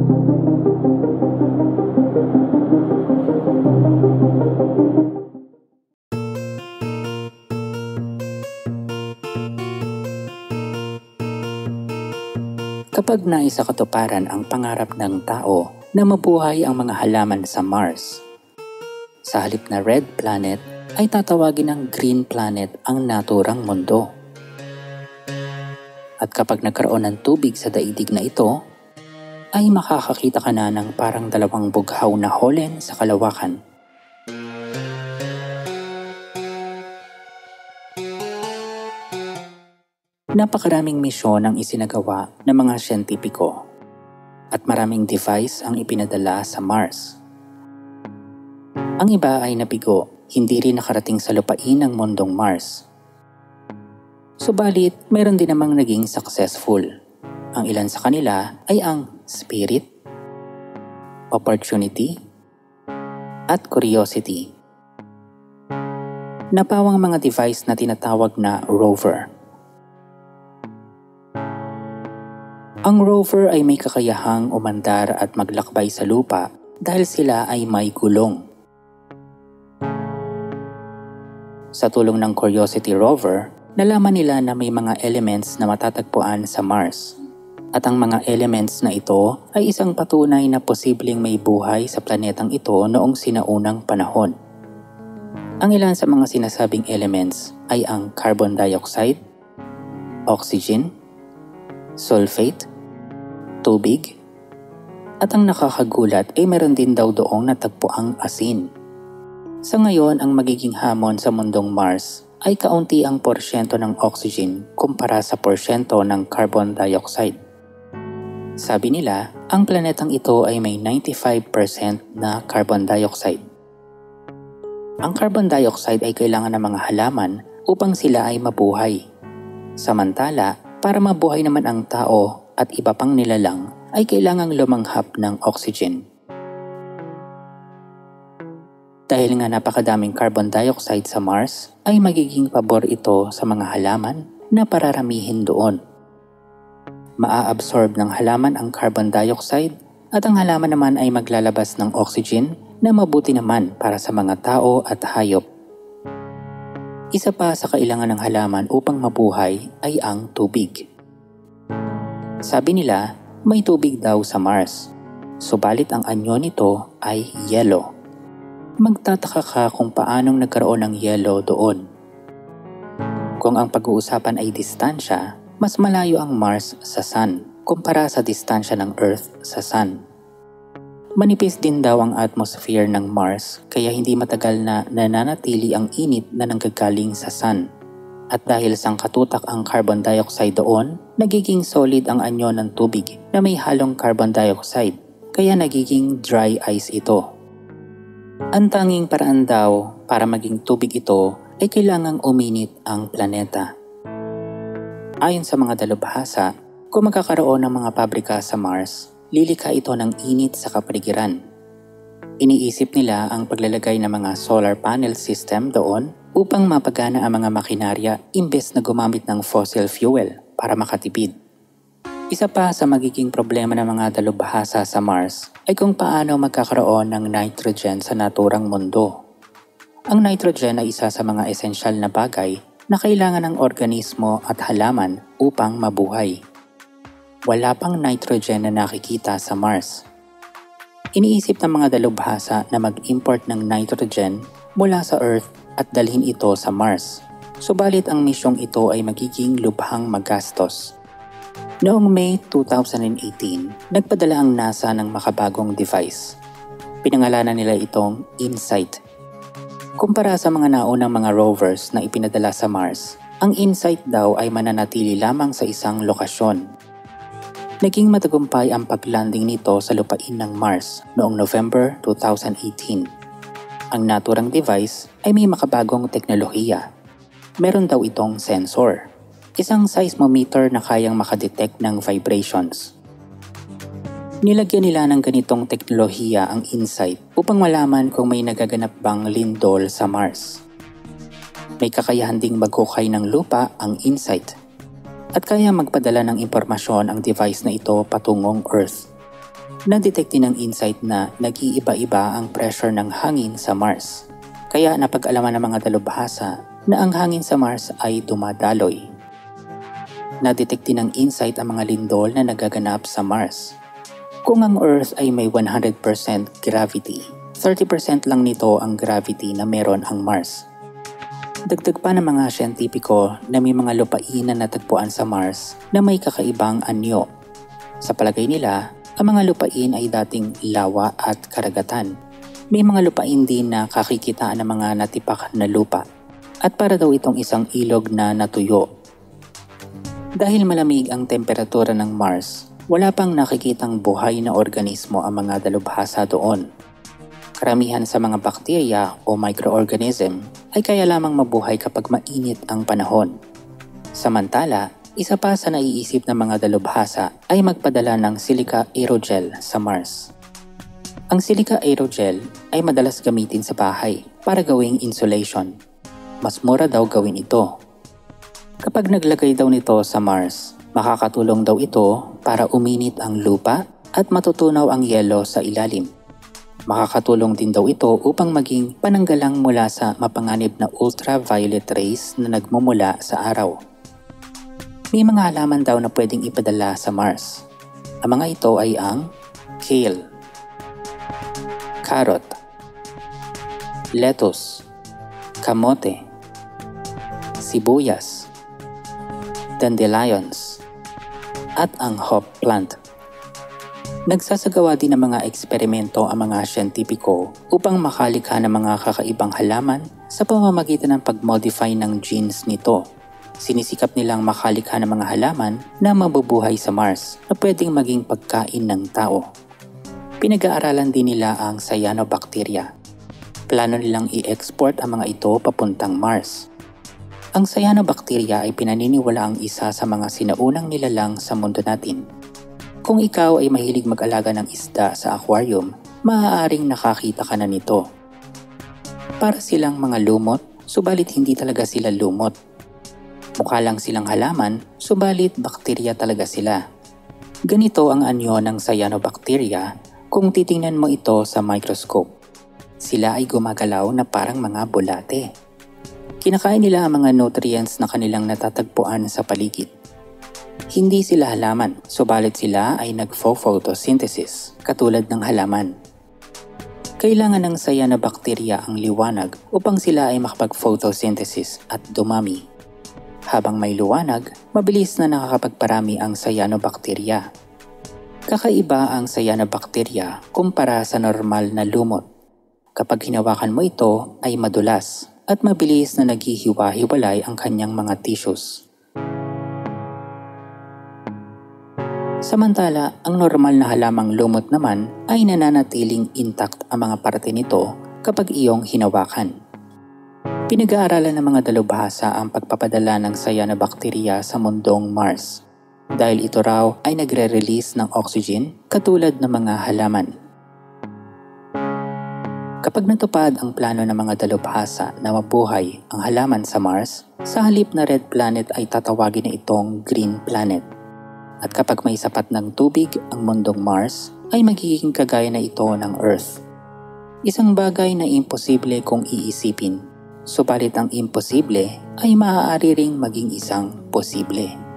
Kapag naisakatuparan ang pangarap ng tao na mabuhay ang mga halaman sa Mars, sa halip na red planet ay tatawagin ng green planet ang naturang mundo. At kapag nagkaroon ng tubig sa daigdig na ito, ay makakakita ka na ng parang dalawang bughaw na holen sa kalawakan. Napakaraming misyon ang isinagawa ng mga siyentipiko at maraming device ang ipinadala sa Mars. Ang iba ay nabigo, hindi rin nakarating sa lupain ng mundong Mars. Subalit, meron din namang naging successful. Ang ilan sa kanila ay ang Spirit, Opportunity, at Curiosity. Napawang mga device na tinatawag na rover. Ang rover ay may kakayahang umandar at maglakbay sa lupa dahil sila ay may gulong. Sa tulong ng Curiosity rover, nalaman nila na may mga elements na matatagpuan sa Mars. At ang mga elements na ito ay isang patunay na posibleng may buhay sa planetang ito noong sinaunang panahon. Ang ilan sa mga sinasabing elements ay ang carbon dioxide, oxygen, sulfate, tubig, at ang nakakagulat ay meron din daw doong natagpuang asin. Sa ngayon, ang magiging hamon sa mundong Mars ay kaunti ang porsyento ng oxygen kumpara sa porsyento ng carbon dioxide. Sabi nila, ang planetang ito ay may 95% na carbon dioxide. Ang carbon dioxide ay kailangan ng mga halaman upang sila ay mabuhay. Samantala, para mabuhay naman ang tao at iba pang nilalang ay kailangang lumanghap ng oxygen. Dahil nga napakadaming carbon dioxide sa Mars, ay magiging pabor ito sa mga halaman na pararamihin doon. Maa-absorb ng halaman ang carbon dioxide at ang halaman naman ay maglalabas ng oxygen na mabuti naman para sa mga tao at hayop. Isa pa sa kailangan ng halaman upang mabuhay ay ang tubig. Sabi nila, may tubig daw sa Mars, subalit ang anyo nito ay yelo. Magtataka ka kung paanong nagkaroon ng yelo doon. Kung ang pag-uusapan ay distansya, mas malayo ang Mars sa Sun kumpara sa distansya ng Earth sa Sun. Manipis din daw ang atmosphere ng Mars kaya hindi matagal na nananatili ang init na nanggagaling sa Sun. At dahil sangkatutak ang carbon dioxide doon, nagiging solid ang anyo ng tubig na may halong carbon dioxide kaya nagiging dry ice ito. Ang tanging paraan daw para maging tubig ito ay kailangang uminit ang planeta. Ayon sa mga dalubhasa, kung magkakaroon ng mga pabrika sa Mars, lilikha ito ng init sa kapaligiran. Iniisip nila ang paglalagay ng mga solar panel system doon upang mapagana ang mga makinarya imbes na gumamit ng fossil fuel para makatipid. Isa pa sa magiging problema ng mga dalubhasa sa Mars ay kung paano magkakaroon ng nitrogen sa naturang mundo. Ang nitrogen ay isa sa mga esensyal na bagay na kailangan ng organismo at halaman upang mabuhay. Wala pang nitrogen na nakikita sa Mars. Iniisip ng mga dalubhasa na mag-import ng nitrogen mula sa Earth at dalhin ito sa Mars. Subalit ang misyong ito ay magiging lubhang magastos. Noong May 2018, nagpadala ang NASA ng makabagong device. Pinangalanan nila itong InSight. Kumpara sa mga naunang mga rovers na ipinadala sa Mars, ang InSight daw ay mananatili lamang sa isang lokasyon. Naging matagumpay ang paglanding nito sa lupain ng Mars noong November 2018. Ang naturang device ay may makabagong teknolohiya. Meron daw itong sensor, isang seismometer na kayang makadetect ng vibrations. Nilagyan nila ng ganitong teknolohiya ang InSight upang malaman kung may nagaganap bang lindol sa Mars. May kakayahan ding maghukay ng lupa ang InSight at kaya magpadala ng impormasyon ang device na ito patungong Earth. Nadetekti ng InSight na nag-iiba-iba ang pressure ng hangin sa Mars. Kaya napag-alaman ng mga dalubhasa na ang hangin sa Mars ay dumadaloy. Nadetekti ng InSight ang mga lindol na nagaganap sa Mars. Kung ang Earth ay may 100% gravity, 30% lang nito ang gravity na meron ang Mars. Dagdag pa ng mga siyentipiko na may mga lupain na natagpuan sa Mars na may kakaibang anyo. Sa palagay nila, ang mga lupain ay dating lawa at karagatan. May mga lupain din na kakikitaan ng mga natipak na lupa at para daw itong isang ilog na natuyo. Dahil malamig ang temperatura ng Mars, wala pang nakikitang buhay na organismo ang mga dalubhasa doon. Karamihan sa mga bakterya o microorganism ay kaya lamang mabuhay kapag mainit ang panahon. Samantala, isa pa sa naiisip ng mga dalubhasa ay magpadala ng silica aerogel sa Mars. Ang silica aerogel ay madalas gamitin sa bahay para gawing insulation. Mas mura daw gawin ito. Kapag naglagay daw nito sa Mars, makakatulong daw ito para uminit ang lupa at matutunaw ang yelo sa ilalim. Makakatulong din daw ito upang maging pananggalang mula sa mapanganib na ultraviolet rays na nagmumula sa araw. May mga halaman daw na pwedeng ipadala sa Mars. Ang mga ito ay ang kale, carrot, lettuce, kamote, sibuyas, dandelions, at ang hop plant. Nagsasagawa din ng mga eksperimento ang mga siyentipiko upang makalikha ng mga kakaibang halaman sa pamamagitan ng pag-modify ng genes nito. Sinisikap nilang makalikha ng mga halaman na mabubuhay sa Mars na pwedeng maging pagkain ng tao. Pinag-aaralan din nila ang cyanobacteria. Plano nilang i-export ang mga ito papuntang Mars. Ang cyanobacteria ay pinaniniwalaang isa sa mga sinaunang nilalang sa mundo natin. Kung ikaw ay mahilig mag-alaga ng isda sa aquarium, maaaring nakakita ka na nito. Para silang mga lumot, subalit hindi talaga sila lumot. Mukha lang silang halaman, subalit bakterya talaga sila. Ganito ang anyo ng cyanobacteria kung titingnan mo ito sa microscope. Sila ay gumagalaw na parang mga bulate. Kinakain nila ang mga nutrients na kanilang natatagpuan sa paligid. Hindi sila halaman, subalit sila ay nagfo-photosynthesis, katulad ng halaman. Kailangan ng cyanobacteria ang liwanag upang sila ay makapag-photosynthesis at dumami. Habang may liwanag, mabilis na nakakapagparami ang cyanobacteria. Kakaiba ang cyanobacteria kumpara sa normal na lumot. Kapag hinawakan mo ito ay madulas at mabilis na naghihiwa-hiwalay ang kanyang mga tissues. Samantala, ang normal na halamang lumot naman ay nananatiling intact ang mga parte nito kapag iyong hinawakan. Pinag-aaralan ng mga dalubhasa ang pagpapadala ng cyanobacteria sa mundong Mars dahil ito raw ay nagre-release ng oxygen katulad ng mga halaman. Kapag natupad ang plano ng mga dalubhasa na mabuhay ang halaman sa Mars, sa halip na red planet ay tatawagin na itong green planet. At kapag may sapat ng tubig ang mundong Mars, ay magiging kagaya na ito ng Earth. Isang bagay na imposible kung iisipin, subalit ang imposible ay maaari ring maging isang posible.